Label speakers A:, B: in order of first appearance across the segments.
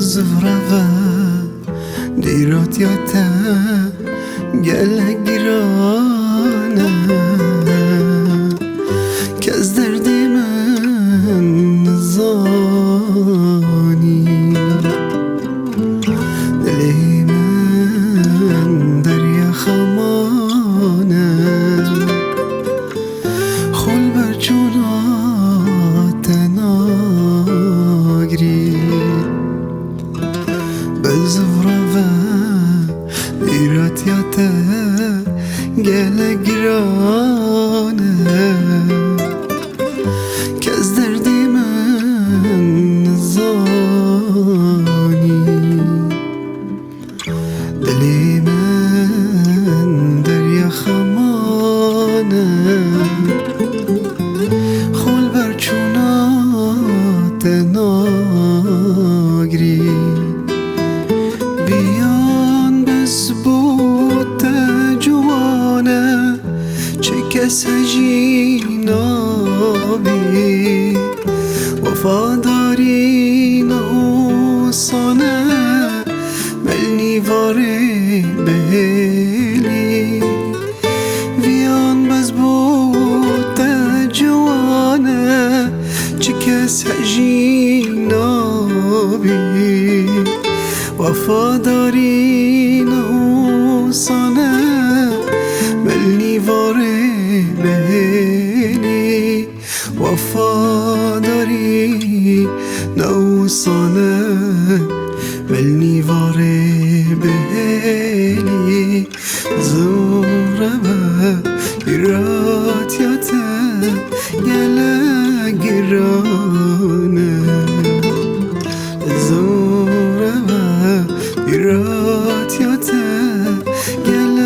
A: زفرة دیراتیاته گل گرانه که از دردی من نزانی دلی من دریا خمانه خل بر چونات ناگری بزفرة دیراتیاته گل گرانه که از دردی من نزانی دلی من دریا خمانه خل بر چونات ناگری بیان بس بود جوانه چه کس جینابی وفاداری نوسانه ملنی واره بهلی بیان بس بود جوانه چه کس جینابی وفاداری نوسانه ملنی واره بهلی وفاداری نوسانه ملنی واره بهلی زوره گراتیاته گل گرانه دیراتیاته گل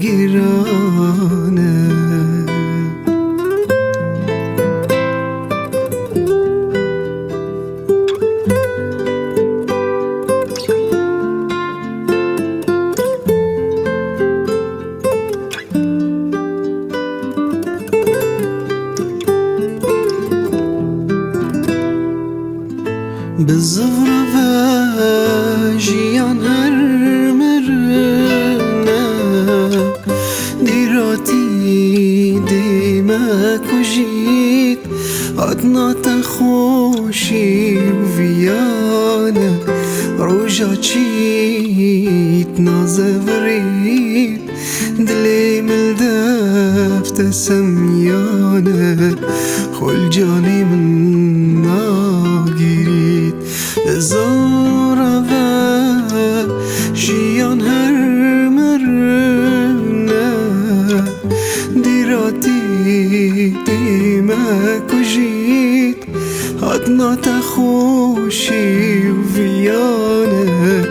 A: گرانه بزفرة جیان هر مرنه دیراتی دیمه کجید عدنات خوشی ویانه روژا چیت نازورید دلی ملدفت سمیانه خل جانی من ناگیرید زورا و جیان هر مرنه دیراتی دیمه کجید عدنات خوشی ویانه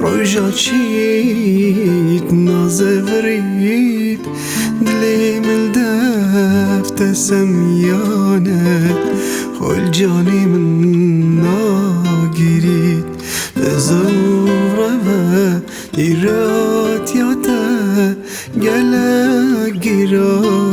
A: روژا چیت نازورید دلی ملدفت سمیانه خل جانی من ناگیرید زوره دیراتیاته گل گرانه